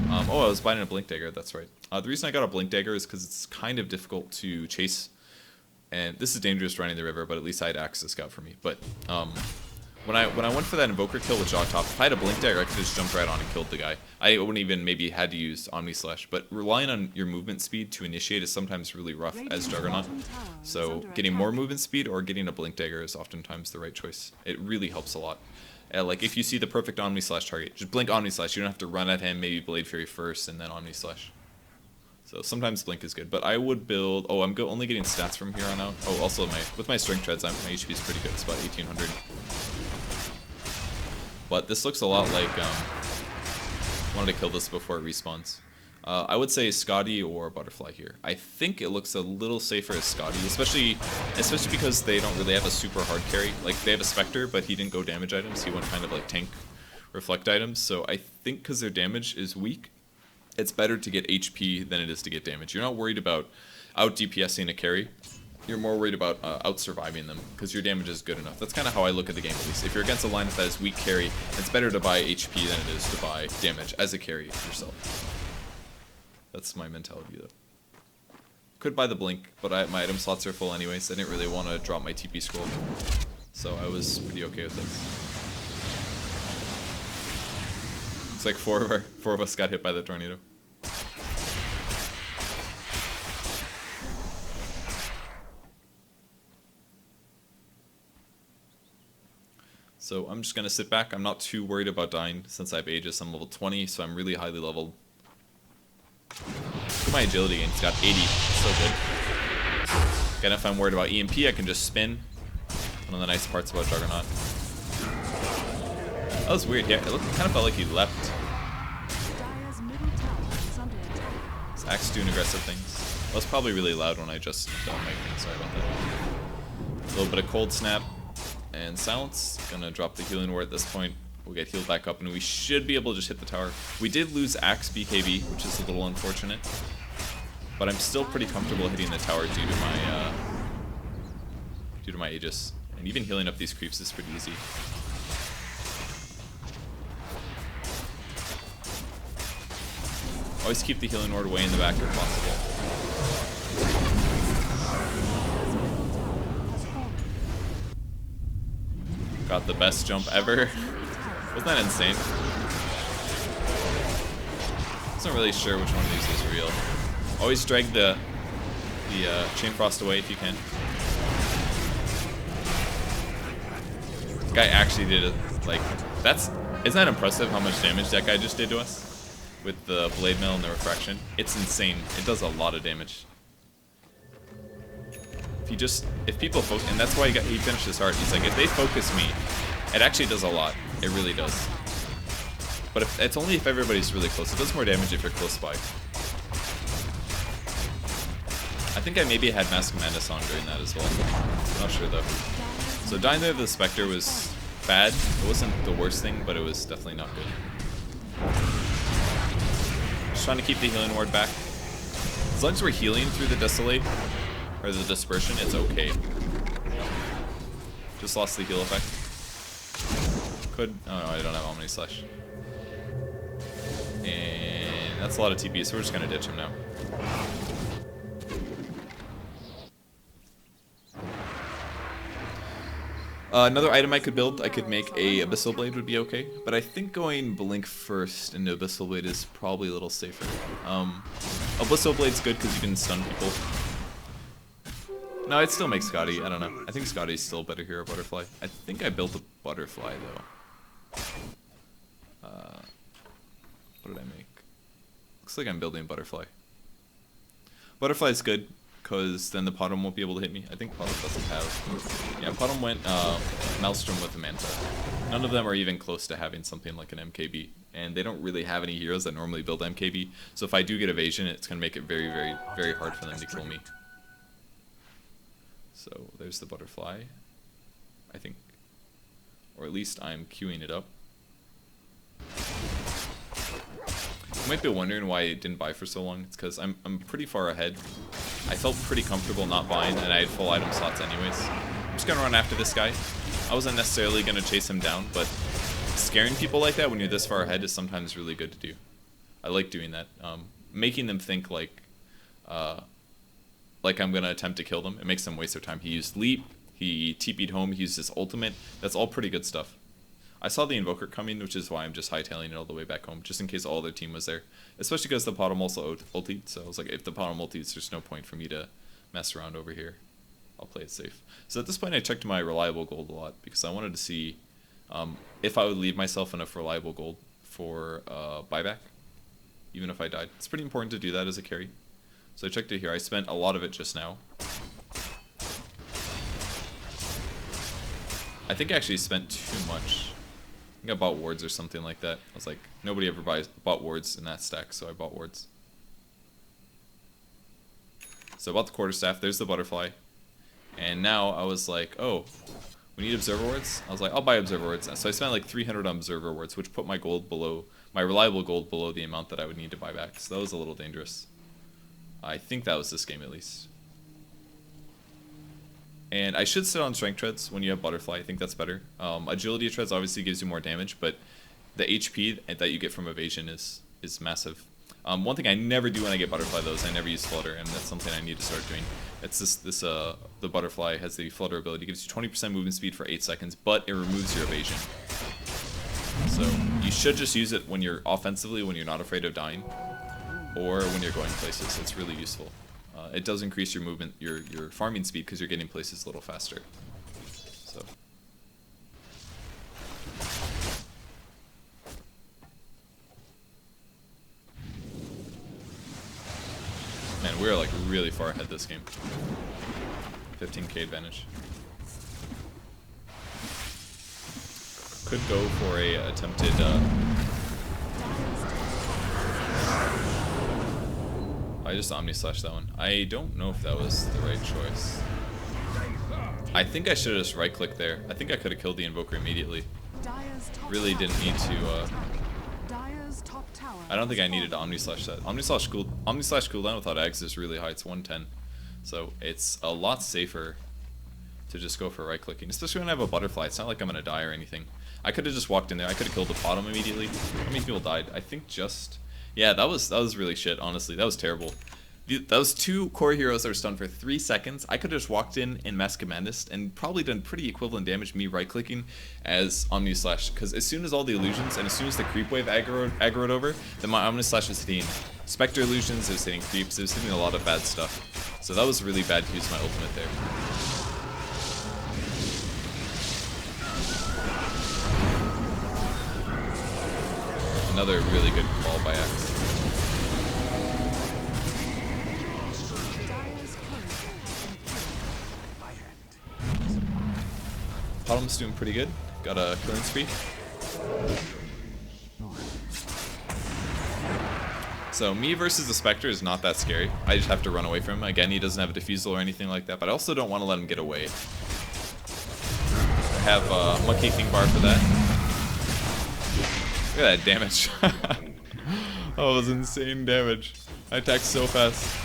Oh, I was buying a Blink Dagger, that's right. The reason I got a Blink Dagger is because it's kind of difficult to chase. And this is dangerous running the river, but at least I had Axe Scout for me. But when I went for that Invoker kill with Jaw top, if I had a Blink Dagger, I could just jump right on and killed the guy. I wouldn't even maybe had to use Omni Slash, but relying on your movement speed to initiate is sometimes really rough as Juggernaut. So getting more movement speed or getting a Blink Dagger is oftentimes the right choice. It really helps a lot. Like if you see the perfect Omni Slash target, just blink Omni Slash. You don't have to run at him, maybe Blade Fury first and then Omni Slash. So sometimes Blink is good, but I would build. Oh, I'm only getting stats from here on out. Oh, also with my Strength Treads, my HP is pretty good. It's about 1800. But this looks a lot like. Wanted to kill this before it respawns. I would say Scotty or Butterfly here. I think it looks a little safer as Scotty, especially because they don't really have a super hard carry. Like they have a Spectre, but he didn't go damage items. He went kind of like tank reflect items. So I think because their damage is weak, it's better to get HP than it is to get damage. You're not worried about out DPSing a carry. You're more worried about out surviving them because your damage is good enough. That's kind of how I look at the game at least. If you're against a lineup that is weak carry, it's better to buy HP than it is to buy damage as a carry yourself. That's my mentality though. Could buy the Blink, but my item slots are full anyways. I didn't really want to drop my TP scroll, so I was pretty okay with this. It's like four of us got hit by the tornado. So I'm just going to sit back. I'm not too worried about dying since I have Aegis. I'm level 20, so I'm really highly leveled. Look at my agility gain. It's got 80. So good. Again, if I'm worried about EMP, I can just spin. One of the nice parts about Juggernaut. That was weird. Yeah, it kind of felt like he left. His Axe doing aggressive things. That was probably really loud when I just done my thing. Sorry about that. A little bit of Cold Snap. And Silence, gonna drop the healing ward at this point. We'll get healed back up and we should be able to just hit the tower. We did lose Axe BKB, which is a little unfortunate. But I'm still pretty comfortable hitting the tower due to my Aegis. And even healing up these creeps is pretty easy. Always keep the healing ward way in the back if possible. Got the best jump ever. Wasn't that insane? Wasn't really sure which one of these is real. Always drag the Chain Frost away if you can. This guy actually did it. Like, isn't that impressive how much damage that guy just did to us? With the Blade Mail and the Refraction. It's insane. It does a lot of damage. If people focus, and that's why he finished his heart. He's like, if they focus me, it actually does a lot. It really does. But it's only if everybody's really close. It does more damage if you're close by. I think I maybe had Mask of Madness on during that as well. I'm not sure though. So dying there to the Spectre was bad. It wasn't the worst thing, but it was definitely not good. Just trying to keep the healing ward back. As long as we're healing through the Desolate, or the Dispersion, it's okay. Just lost the heal effect. Could, oh no, I don't have Omni Slash. And that's a lot of TP, so we're just gonna ditch him now. Another item I could build, I could make a Abyssal Blade would be okay, but I think going Blink first into Abyssal Blade is probably a little safer. Abyssal Blade's good because you can stun people. No, it still makes Scotty, I don't know. I think Scotty's still a better hero Butterfly. I think I built a Butterfly though. What did I make? Looks like I'm building a Butterfly. Butterfly's good, because then the Potom won't be able to hit me. I think Potom doesn't have... Yeah, Potom went Maelstrom with the Manta. None of them are even close to having something like an MKB. And they don't really have any heroes that normally build MKB. So if I do get evasion, it's going to make it very, very, very hard for them to kill me. So there's the Butterfly, I think. Or at least I'm queuing it up. You might be wondering why I didn't buy for so long. It's because I'm pretty far ahead. I felt pretty comfortable not buying, and I had full item slots anyways. I'm just going to run after this guy. I wasn't necessarily going to chase him down, but scaring people like that when you're this far ahead is sometimes really good to do. I like doing that. Making them think like I'm going to attempt to kill them. It makes them waste their time. He used Leap. He TP'd home. He used his ultimate. That's all pretty good stuff. I saw the Invoker coming, which is why I'm just hightailing it all the way back home, just in case all their team was there. Especially because the Potom also ultied, so I was like, if the Potom ulties, there's no point for me to mess around over here. I'll play it safe. So at this point, I checked my reliable gold a lot, because I wanted to see if I would leave myself enough reliable gold for buyback, even if I died. It's pretty important to do that as a carry. So I checked it here. I spent a lot of it just now. I think I actually spent too much. I think I bought wards or something like that. I was like, nobody ever bought wards in that stack, so I bought wards. So I bought the quarterstaff. There's the Butterfly. And now I was like, oh, we need observer wards? I was like, I'll buy observer wards. So I spent like 300 on observer wards, which put my gold below, my reliable gold below the amount that I would need to buy back. So that was a little dangerous. I think that was this game at least. And I should sit on strength treads when you have Butterfly. I think that's better. Agility treads obviously gives you more damage, but the HP that you get from evasion is massive. One thing I never do when I get Butterfly though is I never use Flutter, and that's something I need to start doing. It's the Butterfly has the Flutter ability. It gives you 20% movement speed for 8 seconds, but it removes your evasion. So you should just use it when you're offensively, when you're not afraid of dying, or when you're going places. It's really useful. It does increase your movement, your farming speed, because you're getting places a little faster. So. Man, we're like really far ahead this game. 15k advantage. Could go for a attempted I just Omni Slash that one. I don't know if that was the right choice. I think I should have just right clicked there. I think I could have killed the Invoker immediately. Really didn't need to I don't think I needed to Omni Slash that. Omni Slash cooldown without Ags is really high, it's 110. So it's a lot safer to just go for right clicking. Especially when I have a Butterfly. It's not like I'm gonna die or anything. I could have just walked in there, I could have killed the Potom immediately. How many people died? I think just yeah, that was really shit, honestly. That was terrible. Those two core heroes that were stunned for 3 seconds, I could have just walked in Mass Commandist and probably done pretty equivalent damage, me right-clicking, as Omni Slash. Because as soon as all the illusions, and as soon as the creep wave aggroed over, then my Omni Slash was hitting Spectre illusions, it was hitting creeps, it was hitting a lot of bad stuff. So that was really bad to use my ultimate there. Another really good call by Axe. Potom's doing pretty good. Got a killing spree. So me versus the Spectre is not that scary. I just have to run away from him. Again, he doesn't have a defusal or anything like that, but I also don't want to let him get away. have Monkey King Bar for that. Look at that damage. Oh, it was insane damage. I attacked so fast.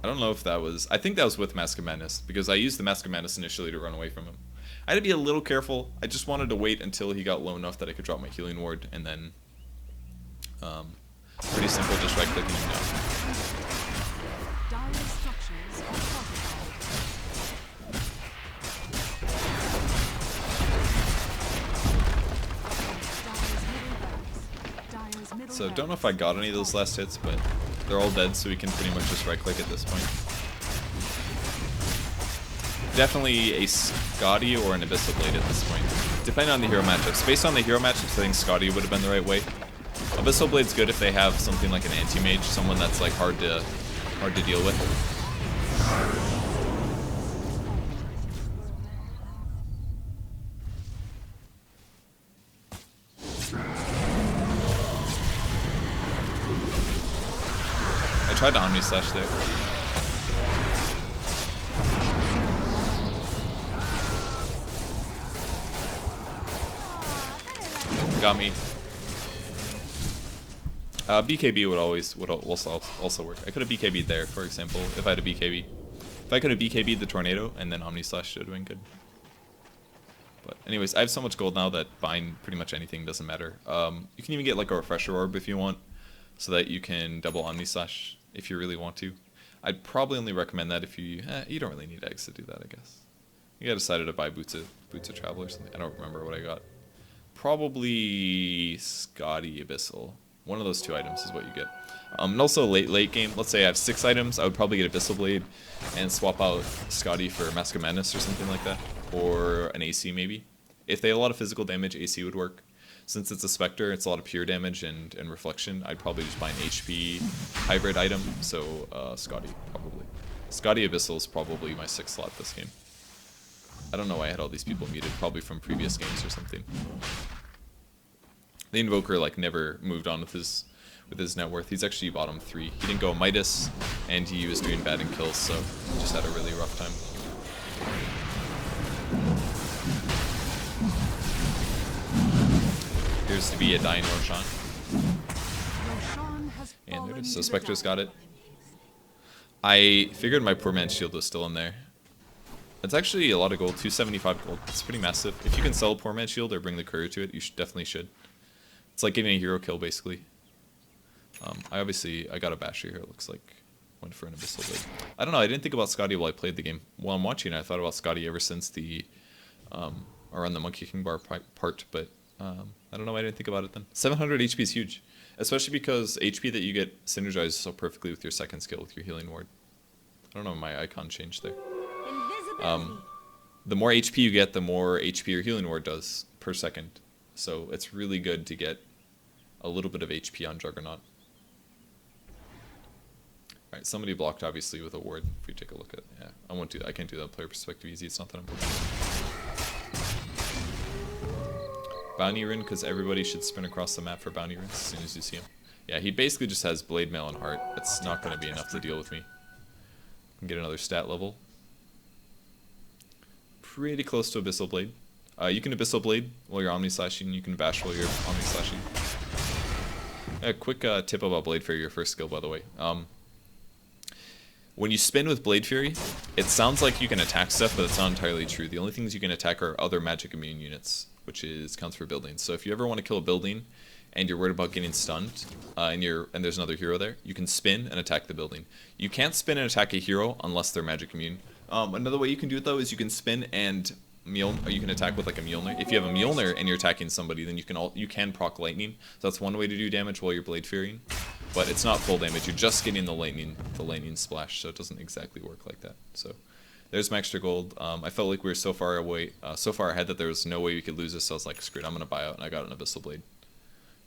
I don't know if that was... I think that was with Mask of Madness, because I used the Mask of Madness initially to run away from him. I had to be a little careful. I just wanted to wait until he got low enough that I could drop my healing ward, and then... pretty simple, just right-clicking him down. Dire structures are fortified. Dire's middle So barracks. don't know if I got any of those last hits, but they're all dead, so we can pretty much just right-click at this point. Definitely a Scotty or an Abyssal Blade at this point, depending on the hero matchups. Based on the hero matchups, I think Scotty would have been the right way. Abyssal Blade's good if they have something like an anti-mage, someone that's like hard to deal with. I tried to Omni Slash there. Got me. BKB would also work. I could have BKB'd there, for example, if I had a BKB. If I could have BKB'd the Tornado and then Omni Slash should have been good. But anyways, I have so much gold now that buying pretty much anything doesn't matter. You can even get like a Refresher Orb if you want, so that you can double Omni Slash if you really want to. I'd probably only recommend that if you don't really need eggs to do that, I guess. I decided to buy Boots of Travel or something. I don't remember what I got. Probably Scotty Abyssal. One of those two items is what you get. And also late game, let's say I have 6 items, I would probably get Abyssal Blade and swap out Scotty for Mask of Madness or something like that. Or an AC maybe. If they have a lot of physical damage, AC would work. Since it's a Spectre, it's a lot of pure damage and reflection, I'd probably just buy an HP hybrid item, so Scotty probably. Scotty Abyssal is probably my 6th slot this game. I don't know why I had all these people muted, probably from previous games or something. The Invoker like never moved on with his net worth. He's actually bottom 3. He didn't go Midas, and he was doing bad in kills, so he just had a really rough time. Appears to be a dying Roshan. Roshan has And there it fallen is. So to the Spectre's got it. dark. I figured my poor man's shield was still in there. It's actually a lot of gold, 275 gold. It's pretty massive. If you can sell a poor man's shield or bring the courier to it, you definitely should. It's like getting a hero kill, basically. I got a Basher here, it looks like. Went for an Abyssal Blade. I don't know, I didn't think about Scotty while I played the game. While I'm watching it, I thought about Scotty ever since the, around the Monkey King Bar part, but I don't know why I didn't think about it then. 700 HP is huge. Especially because HP that you get synergizes so perfectly with your second skill, with your healing ward. I don't know, my icon changed there. The more HP you get, the more HP your healing ward does per second. So it's really good to get a little bit of HP on Juggernaut. Alright, somebody blocked obviously with a ward. If we take a look at it. Yeah, I won't do that. I can't do that player perspective easy. It's not that important. Bounty Rune, because everybody should sprint across the map for Bounty Runes as soon as you see him. Yeah, he basically just has Blade Mail and Heart. It's not going to be enough to deal with me. Can get another stat level. Pretty close to Abyssal Blade. You can Abyssal Blade while you're Omni Slashing. You can Bash while you're Omni Slashing. A quick tip about Blade Fury, your first skill, by the way. When you spin with Blade Fury, it sounds like you can attack stuff, but it's not entirely true. The only things you can attack are other magic immune units, which counts for buildings. So if you ever want to kill a building and you're worried about getting stunned, and there's another hero there, you can spin and attack the building. You can't spin and attack a hero unless they're magic immune. Another way you can do it though is you can spin and you can attack with like a Mjolnir. If you have a Mjolnir and you're attacking somebody, then you can proc lightning. So that's one way to do damage while you're Blade Furying. But it's not full damage. You're just getting the lightning splash, so it doesn't exactly work like that. So there's my extra gold. I felt like we were so far ahead that there was no way we could lose this. So I was like, screw it, I'm gonna buy out, and I got an Abyssal Blade.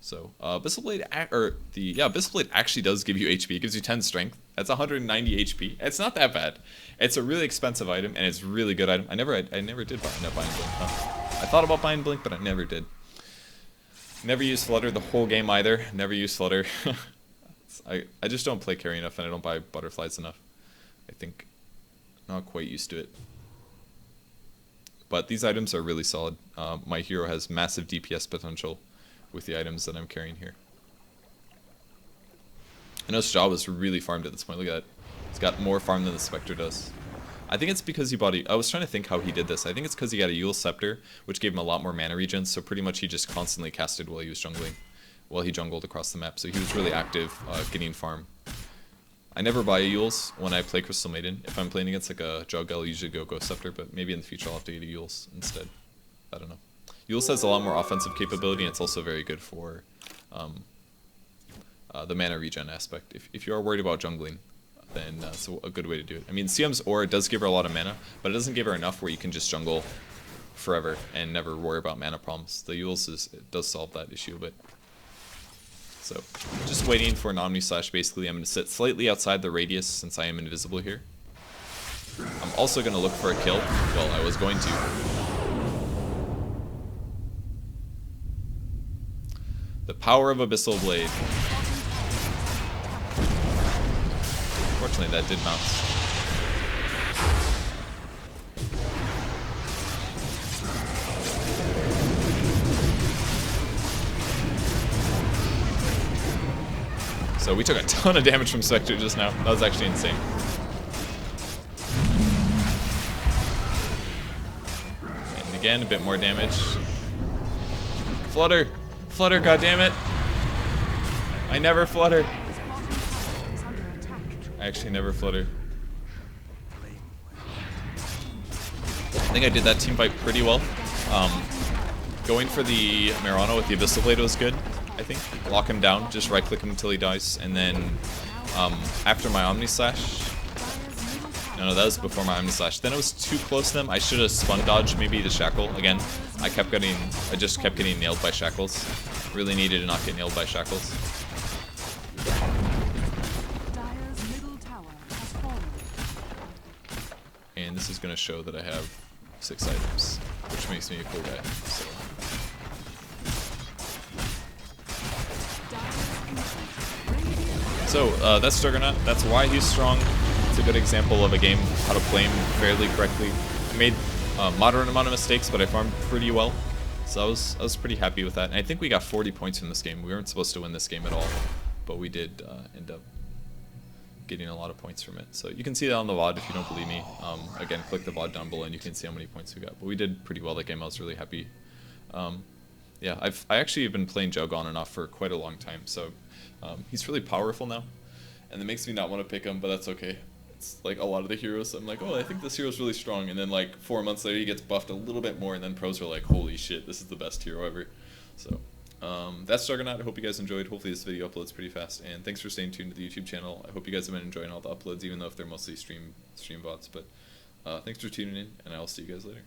So Abyssal Blade, Abyssal Blade actually does give you HP. It gives you 10 strength. That's 190 HP. It's not that bad. It's a really expensive item, and it's a really good item. I never did end up buying Blink. Huh? I thought about buying Blink, but I never did. Never used Flutter the whole game either. Never used Flutter. I just don't play carry enough, and I don't buy butterflies enough. I think not quite used to it. But these items are really solid. My hero has massive DPS potential with the items that I'm carrying here. I know his job is really farmed at this point. Look at that. He's got more farm than the Spectre does. I think it's because he bought I was trying to think how he did this. I think it's because he got a Yule Scepter, which gave him a lot more mana regen, so pretty much he just constantly casted while he was jungling. While he jungled across the map, so he was really active getting farm. I never buy a Yules when I play Crystal Maiden. If I'm playing against like a Jugg, I'll usually go Ghost Scepter, but maybe in the future I'll have to get a Yules instead. I don't know. Yules has a lot more offensive capability, and it's also very good for the mana regen aspect. If you are worried about jungling, then it's a good way to do it. I mean, CM's Aura does give her a lot of mana, but it doesn't give her enough where you can just jungle forever and never worry about mana problems. The Yules it does solve that issue a bit. So, just waiting for an Omni Slash. Basically, I'm going to sit slightly outside the radius since I am invisible here. I'm also going to look for a kill. Well, I was going to. The power of Abyssal Blade. Fortunately, that did bounce. So we took a ton of damage from Spectre just now. That was actually insane. And again, a bit more damage. Flutter! Flutter, goddammit! I never flutter. I actually never flutter. I think I did that team fight pretty well. Going for the Mirana with the Abyssal Blade was good. I think. Lock him down, just right click him until he dies, and then after my Omni Slash, no, that was before my Omni Slash. Then it was too close to them. I should have spun dodged maybe the Shackle again. I just kept getting nailed by Shackles. Really needed to not get nailed by Shackles. And this is going to show that I have 6 items, which makes me a cool guy. So that's Juggernaut. That's why he's strong. It's a good example of a game, how to play him fairly correctly. I made a moderate amount of mistakes, but I farmed pretty well. So I was pretty happy with that. And I think we got 40 points in this game. We weren't supposed to win this game at all, but we did end up getting a lot of points from it. So you can see that on the VOD if you don't believe me. Again, click the VOD down below and you can see how many points we got. But we did pretty well that game. I was really happy. Yeah, I actually have been playing Jugg on and off for quite a long time. So he's really powerful now, and it makes me not want to pick him, but that's okay. It's like a lot of the heroes. I'm like, oh, I think this hero's really strong, and then like 4 months later he gets buffed a little bit more, and then pros are like, holy shit, this is the best hero ever. So that's Juggernaut. I hope you guys enjoyed. Hopefully this video uploads pretty fast, and thanks for staying tuned to the YouTube channel. I hope you guys have been enjoying all the uploads, even though if they're mostly stream bots. But thanks for tuning in, and I'll see you guys later.